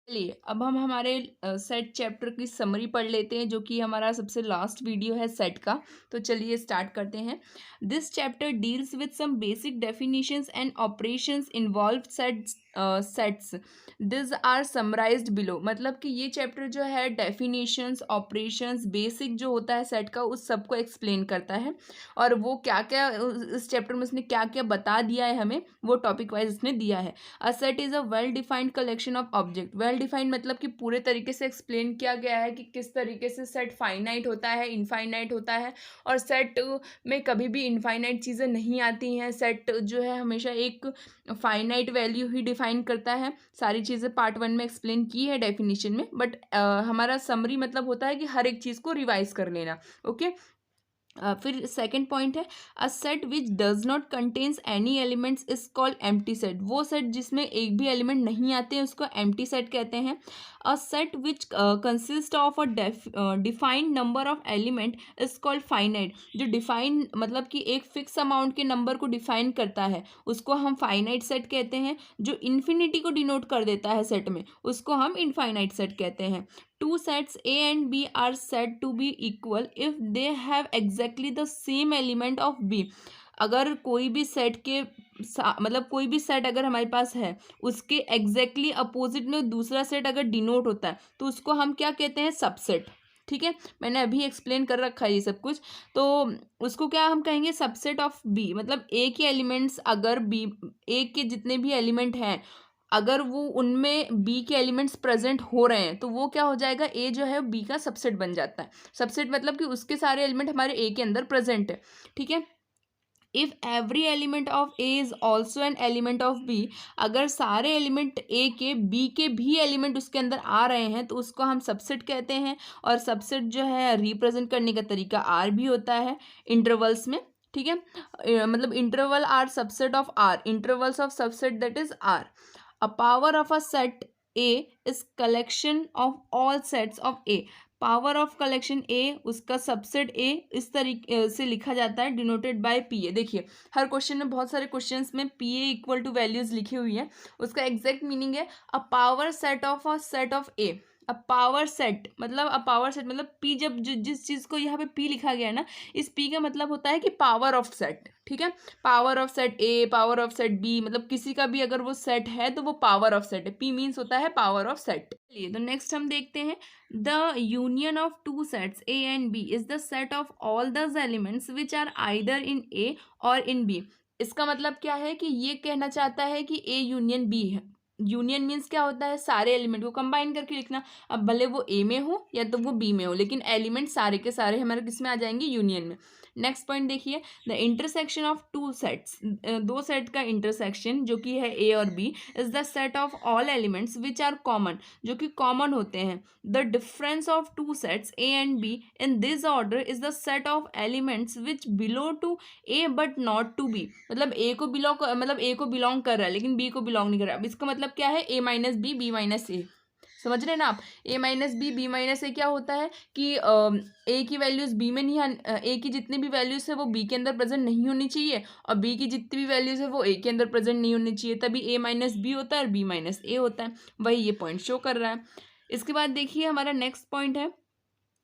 चलिए अब हम हमारे सेट चैप्टर की समरी पढ़ लेते हैं, जो कि हमारा सबसे लास्ट वीडियो है सेट का। तो चलिए स्टार्ट करते हैं। This chapter deals with some basic definitions and operations involve sets this are summarised below. मतलब कि ये चैप्टर जो है डेफिनेशंस, ऑपरेशंस, बेसिक जो होता है सेट का उस सबको एक्सप्लेन करता है। और वो क्या क्या इस चैप्टर में उसने क्या क्या बता दिया है हमें, वो टॉपिक वाइज उसने दिया है। A set is a well defined collection of object. Well defined मतलब कि पूरे तरीके से एक्सप्लेन किया गया है कि किस तरीके से सेट फाइनाइट होता है, इनफाइनाइट होता है। और सेट में कभी भी इनफाइनाइट चीज़ें नहीं आती हैं। सेट जो है हमेशा एक फाइनाइट वैल्यू ही डिफाइन करता है। सारी चीज़ें पार्ट 1 में एक्सप्लेन की है डेफिनेशन में, बट हमारा समरी मतलब होता है कि हर एक चीज़ को रिवाइज कर लेना। ओके। फिर सेकंड पॉइंट है, a set which does not contains any elements is called empty set. वो सेट जिसमें एक भी एलिमेंट नहीं आते हैं उसको एम्प्टी सेट कहते हैं। A set which consist of a defined number of element is called finite. जो डिफाइन मतलब कि एक फिक्स अमाउंट के नंबर को डिफाइन करता है उसको हम फाइनाइट सेट कहते हैं। जो इन्फिनिटी को डिनोट कर देता है सेट में उसको हम इनफाइनाइट सेट कहते हैं। Two sets A and B are said to be equal if they have exactly the same element of B। अगर कोई भी सेट के मतलब कोई भी सेट अगर हमारे पास है उसके एग्जैक्टली अपोजिट में दूसरा सेट अगर डिनोट होता है तो उसको हम क्या कहते हैं, सबसेट। ठीक है, मैंने अभी एक्सप्लेन कर रखा है ये सब कुछ। तो उसको क्या हम कहेंगे, सबसेट ऑफ बी। मतलब ए के एलिमेंट्स अगर बी, ए के जितने भी एलिमेंट हैं अगर वो उनमें बी के एलिमेंट्स प्रेजेंट हो रहे हैं तो वो क्या हो जाएगा, ए जो है बी का सबसेट बन जाता है। सबसेट मतलब कि उसके सारे एलिमेंट हमारे ए के अंदर प्रेजेंट है। ठीक है। If every element of A is also an element of B. अगर सारे एलिमेंट ए के बी के भी एलिमेंट उसके अंदर आ रहे हैं तो उसको हम सबसेट कहते हैं। और सबसेट जो है रिप्रेजेंट करने का तरीका आर भी होता है इंटरवल्स में। ठीक है। मतलब interval R subset of R, intervals of subset that is R. A power of a set A is collection of all sets of A। Power of collection A उसका सबसेट ए इस तरीके से लिखा जाता है, डिनोटेड बाय पी ए। देखिए हर question में, बहुत सारे क्वेश्चंस में P A equal to values लिखी हुई है। उसका एग्जैक्ट मीनिंग है a power set of a set of A. A power set मतलब अ पावर सेट मतलब पी, जब जिस चीज़ को यहाँ पे पी लिखा गया है ना, इस पी का मतलब होता है कि पावर ऑफ सेट। ठीक है। Power of set A, power of set B, मतलब किसी का भी अगर वो सेट है तो वो पावर ऑफ सेट है। पी मीन्स होता है पावर ऑफ सेट। चलिए तो नेक्स्ट हम देखते हैं, the union of two sets A and B is the set of all these elements which are either in A or in B. इसका मतलब क्या है कि ये कहना चाहता है कि ए यूनियन बी है। यूनियन मीन्स क्या होता है, सारे एलिमेंट को कंबाइन करके लिखना। अब भले वो ए में हो या तो वो बी में हो, लेकिन एलिमेंट सारे के सारे हमारे किस में आ जाएंगे, यूनियन में। नेक्स्ट पॉइंट देखिए, the intersection of two sets. दो सेट का इंटरसेक्शन जो कि है ए और B is the set of all elements which are common, जो कि कॉमन होते हैं। The difference of two sets A and B in this order is the set of elements which belong to A but not to B. मतलब A को belong, मतलब A को belong कर रहा है लेकिन बी को बिलोंग नहीं कर रहा। अब इसका मतलब क्या है, ए माइनस बी, बी माइनस ए। समझ रहे हैं ना आप। ए माइनस बी, बी माइनस ए क्या होता है कि ए की वैल्यूज बी में नहीं ए की जितनी भी वैल्यूज है वो बी के अंदर प्रेजेंट नहीं होनी चाहिए, और बी की जितनी भी वैल्यूज है वो ए के अंदर प्रेजेंट नहीं होनी चाहिए, तभी ए माइनस बी होता है और बी माइनस ए होता है। वही ये पॉइंट शो कर रहा है। इसके बाद देखिए हमारा नेक्स्ट पॉइंट है,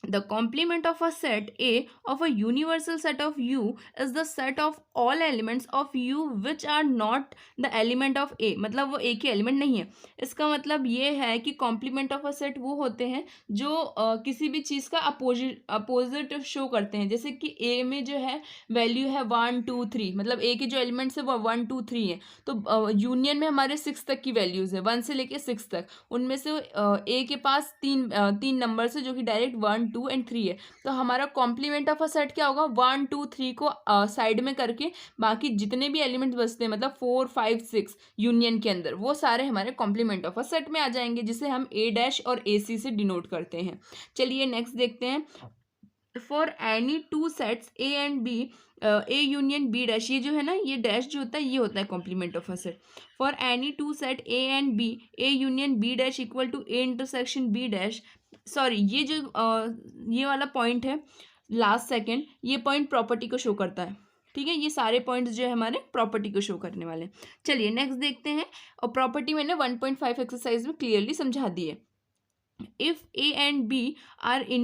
the complement of a set A of a universal set of U is the set of all elements of U which are not the element of A। मतलब वो A के एलिमेंट नहीं है। इसका मतलब ये है कि कॉम्प्लीमेंट ऑफ अ सेट वो होते हैं जो किसी भी चीज़ का अपोजिट शो करते हैं। जैसे कि A में जो है वैल्यू है 1 2 3, मतलब A के जो एलिमेंट्स है वो 1 2 3 है। तो यूनियन में हमारे 6 तक की वैल्यूज़ है, 1 से लेके 6 तक। उनमें से A के पास तीन नंबर है जो कि डायरेक्ट 1 2 एंड 3 है। तो हमारा कॉम्प्लीमेंट ऑफ अ सेट क्या होगा, 1 2 3 को साइड में करके बाकी जितने भी एलिमेंट्स बचते हैं, मतलब 4 5 6 यूनियन के अंदर, वो सारे हमारे कॉम्प्लीमेंट ऑफ अ सेट में आ जाएंगे, जिसे हम ए डैश और ए सी से डिनोट करते हैं। चलिए नेक्स्ट देखते हैं, for any two sets A and B, A union B dash, ये जो है ना, ये डैश जो होता है ये होता है complement of a set. For any two set A and B, A union B dash equal to A intersection B dash. Sorry, ये जो ये वाला पॉइंट है लास्ट सेकेंड, ये पॉइंट प्रॉपर्टी को शो करता है। ठीक है, ये सारे पॉइंट्स जो है हमारे प्रॉपर्टी को शो करने वाले हैं। चलिए नेक्स्ट देखते हैं, और प्रॉपर्टी मैंने 1.5 एक्सरसाइज में क्लियरली समझा दी है। If A and B are A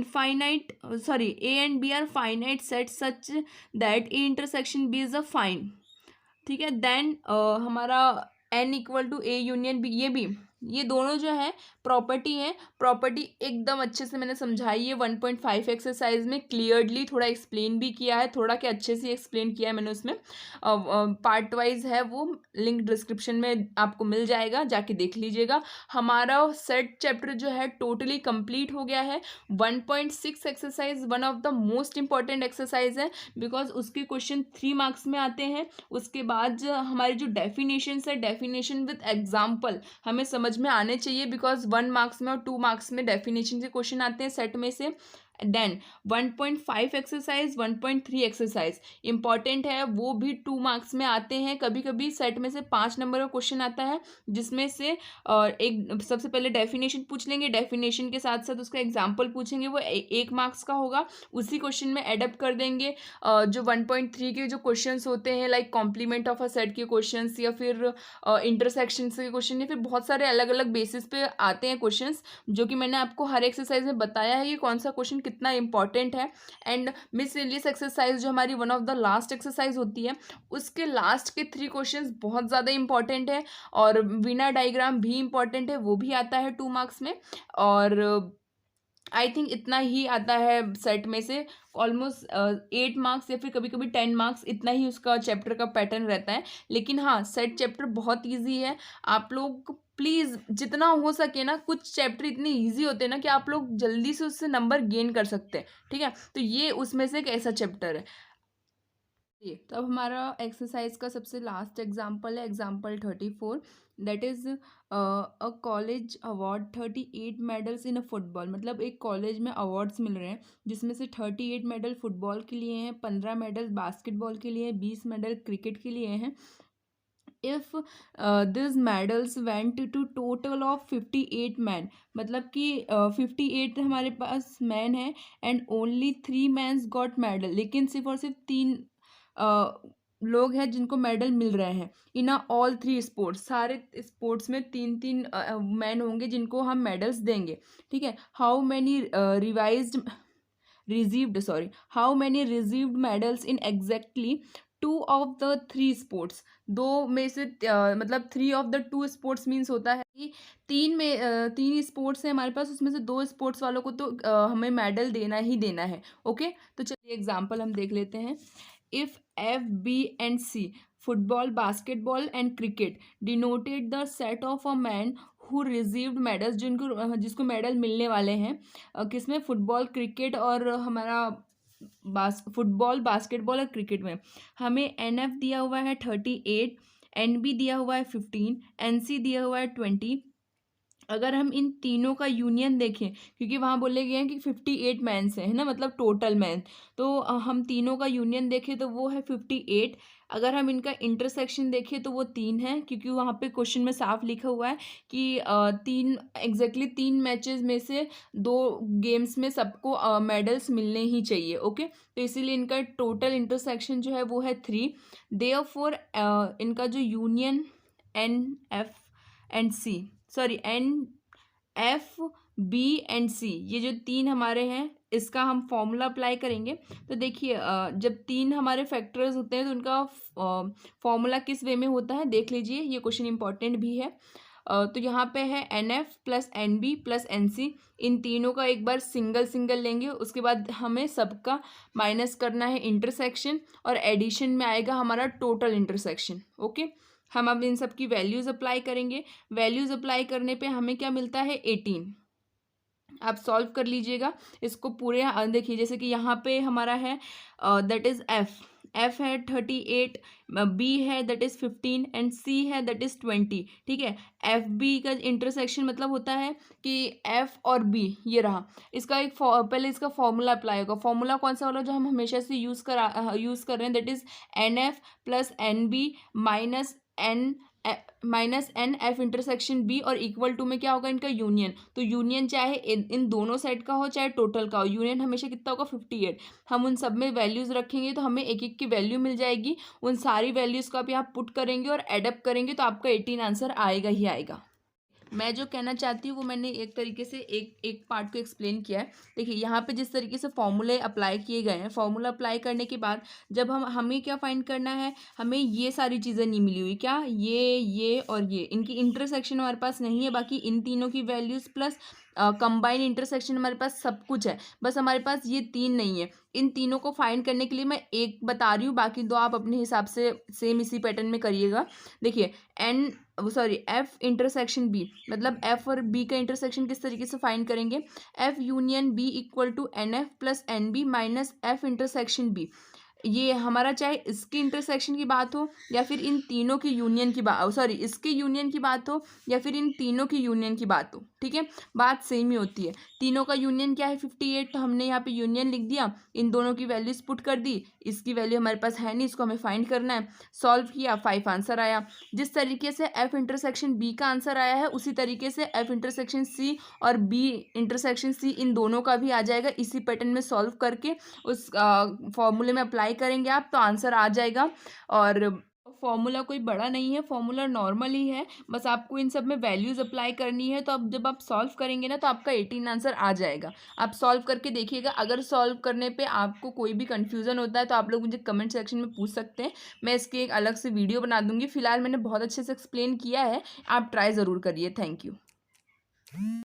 and B are finite sets such that A intersection B is a fine, ठीक है, देन हमारा N equal to A union B, ये दोनों जो है प्रॉपर्टी है। प्रॉपर्टी एकदम अच्छे से मैंने समझाई है 1.5 एक्सरसाइज में, क्लियरली थोड़ा एक्सप्लेन भी किया है, थोड़ा क्या अच्छे से एक्सप्लेन किया है मैंने उसमें। पार्ट वाइज है वो, लिंक डिस्क्रिप्शन में आपको मिल जाएगा, जाके देख लीजिएगा। हमारा सेट चैप्टर जो है टोटली कंप्लीट हो गया है। 1.6 exercise one of the most important exercise है, बिकॉज उसके क्वेश्चन 3 मार्क्स में आते हैं। उसके बाद हमारी जो डेफिनेशन है, डेफिनेशन विद एग्जाम्पल हमें समझ में आने चाहिए, बिकॉज 1 मार्क्स में और 2 मार्क्स में डेफिनेशन के क्वेश्चन आते हैं सेट में से। देन 1.5 एक्सरसाइज, 1.3 एक्सरसाइज इंपॉर्टेंट है, वो भी 2 मार्क्स में आते हैं। कभी कभी सेट में से 5 नंबर का क्वेश्चन आता है, जिसमें से एक सबसे पहले डेफिनेशन पूछ लेंगे, डेफिनेशन के साथ साथ उसका एग्जाम्पल पूछेंगे, वो 1 मार्क्स का होगा। उसी क्वेश्चन में एडप्ट कर देंगे जो 1.3 के जो क्वेश्चन होते हैं, like complement of a set के क्वेश्चन, या फिर इंटरसेक्शन के क्वेश्चन, या फिर बहुत सारे अलग अलग बेसिस पे आते हैं क्वेश्चन, जो कि मैंने आपको हर एक्सरसाइज में बताया है कि कौन सा क्वेश्चन कितना इंपॉर्टेंट है। एंड मिसलेनियस एक्सरसाइज जो हमारी one of the last exercise होती है, उसके लास्ट के 3 क्वेश्चंस बहुत ज़्यादा इंपॉर्टेंट है, और बिना डायग्राम भी इंपॉर्टेंट है, वो भी आता है 2 मार्क्स में। और आई थिंक इतना ही आता है सेट में से, ऑलमोस्ट 8 मार्क्स या फिर कभी कभी 10 मार्क्स, इतना ही उसका चैप्टर का पैटर्न रहता है। लेकिन हाँ, सेट चैप्टर बहुत ईजी है। आप लोग प्लीज़ जितना हो सके ना, कुछ चैप्टर इतने ईजी होते हैं ना कि आप लोग जल्दी से उससे नंबर गेन कर सकते हैं, ठीक है। तो ये उसमें से एक ऐसा चैप्टर है। ये तो अब हमारा एक्सरसाइज का सबसे लास्ट एग्जाम्पल है, example 34, that is a college award 38 medals in a football. मतलब एक कॉलेज में अवार्ड्स मिल रहे हैं, जिसमें से 38 मेडल फुटबॉल के लिए हैं, 15 मेडल बास्केटबॉल के लिए, 20 मेडल क्रिकेट के लिए हैं। If this medals went to total of 58 man, मतलब कि 58 हमारे पास मैन है, and only 3 mans got medal, लेकिन सिर्फ और सिर्फ 3 लोग हैं जिनको मेडल मिल रहे हैं इन ऑल 3 स्पोर्ट्स। सारे स्पोर्ट्स में 3 मैन होंगे जिनको हम मेडल्स देंगे, ठीक है। How many received medals in exactly 2 of the 3 sports. दो में से मतलब 3 ऑफ द 2 स्पोर्ट्स मीन्स होता है कि 3 स्पोर्ट्स हैं हमारे पास, उसमें से 2 स्पोर्ट्स वालों को तो हमें मेडल देना ही देना है। ओके, तो चलिए एग्जाम्पल हम देख लेते हैं। If F, B and C, football, basketball and cricket, denoted the set of a man who received medals, जिसको मेडल मिलने वाले हैं, किसमें, फुटबॉल, क्रिकेट और हमारा फुटबॉल, बास्केटबॉल और क्रिकेट में। हमें NF दिया हुआ है 38, NB दिया हुआ है 15, NC दिया हुआ है 20। अगर हम इन तीनों का यूनियन देखें, क्योंकि वहाँ बोले गए हैं कि 58 मैंस है ना, मतलब टोटल मैन, तो हम तीनों का यूनियन देखें तो वो है 58। अगर हम इनका इंटरसेक्शन देखें तो वो 3 है, क्योंकि वहाँ पे क्वेश्चन में साफ लिखा हुआ है कि 3 मैचेस में से 2 गेम्स में सबको मेडल्स मिलने ही चाहिए। ओके, तो इसीलिए इनका टोटल इंटरसेक्शन जो है वो है 3। देयरफॉर इनका जो union NF B and C, ये जो 3 हमारे हैं, इसका हम फॉर्मूला अप्लाई करेंगे। तो देखिए जब 3 हमारे फैक्टर्स होते हैं तो उनका फॉर्मूला किस वे में होता है देख लीजिए, ये क्वेश्चन इंपॉर्टेंट भी है। तो यहाँ पे है NF plus NB plus NC, इन तीनों का एक बार सिंगल लेंगे, उसके बाद हमें सबका माइनस करना है इंटरसेक्शन, और एडिशन में आएगा हमारा टोटल इंटरसेक्शन। ओके, हम अब इन सब की वैल्यूज़ अप्लाई करेंगे। वैल्यूज़ अप्लाई करने पे हमें क्या मिलता है, 18। आप सॉल्व कर लीजिएगा इसको पूरे। देखिए जैसे कि यहाँ पे हमारा है दैट इज़ एफ है 38, बी है दैट इज़ 15 एंड सी है दैट इज़ 20, ठीक है। एफ बी का इंटरसेक्शन मतलब होता है कि एफ और बी, ये रहा, इसका एक पहले इसका फॉर्मूला अप्लाई होगा। फॉर्मूला कौन सा वाला जो हम हमेशा से यूज़ कर रहे हैं, that is NF plus NB minus minus N F intersection B और इक्वल टू में क्या होगा इनका यूनियन। तो यूनियन चाहे इन दोनों सेट का हो चाहे टोटल का हो, यूनियन हमेशा कितना होगा 58। हम उन सब में वैल्यूज रखेंगे तो हमें एक एक की वैल्यू मिल जाएगी। उन सारी वैल्यूज को आप यहाँ पुट करेंगे और एडअप करेंगे तो आपका 18 आंसर आएगा ही आएगा। मैं जो कहना चाहती हूँ वो मैंने एक तरीके से एक एक पार्ट को एक्सप्लेन किया है। देखिए यहाँ पे जिस तरीके से फॉर्मूले अप्लाई किए गए हैं, फॉर्मूला अप्लाई करने के बाद जब हमें क्या फाइंड करना है, हमें ये सारी चीज़ें नहीं मिली हुई, क्या ये और ये इनकी इंटरसेक्शन हमारे पास नहीं है। बाकी इन तीनों की वैल्यूज़ प्लस कंबाइन इंटरसेक्शन हमारे पास सब कुछ है, बस हमारे पास ये तीन नहीं है। इन तीनों को फाइंड करने के लिए मैं एक बता रही हूँ, बाकी दो आप अपने हिसाब से सेम इसी पैटर्न में करिएगा। देखिए एफ इंटरसेक्शन बी, मतलब एफ और बी का इंटरसेक्शन किस तरीके से फाइंड करेंगे, F union B equal to N F plus N B minus F intersection B. ये हमारा चाहे इसकी इंटरसेक्शन की बात हो या फिर इन तीनों की यूनियन की बात, सॉरी इसके यूनियन की बात हो या फिर इन तीनों की यूनियन की बात हो, ठीक है, बात सेम ही होती है। तीनों का यूनियन क्या है 58, तो हमने यहाँ पे यूनियन लिख दिया, इन दोनों की वैल्यूज पुट कर दी, इसकी वैल्यू हमारे पास है नहीं, इसको हमें फाइंड करना है। सॉल्व किया, 5 आंसर आया। जिस तरीके से एफ इंटरसेक्शन बी का आंसर आया है उसी तरीके से एफ इंटरसेक्शन सी और बी इंटरसेक्शन सी इन दोनों का भी आ जाएगा। इसी पैटर्न में सॉल्व करके उस फॉर्मूले में अप्लाई करेंगे आप तो आंसर आ जाएगा। और फॉर्मूला कोई बड़ा नहीं है, फॉर्मूला नॉर्मल ही है, बस आपको इन सब में वैल्यूज अप्लाई करनी है। तो अब जब आप सॉल्व करेंगे ना तो आपका 18 आंसर आ जाएगा। आप सॉल्व करके देखिएगा, अगर सॉल्व करने पे आपको कोई भी कंफ्यूजन होता है तो आप लोग मुझे कमेंट सेक्शन में पूछ सकते हैं, मैं इसकी एक अलग से वीडियो बना दूंगी। फिलहाल मैंने बहुत अच्छे से एक्सप्लेन किया है, आप ट्राई ज़रूर करिए। Thank you.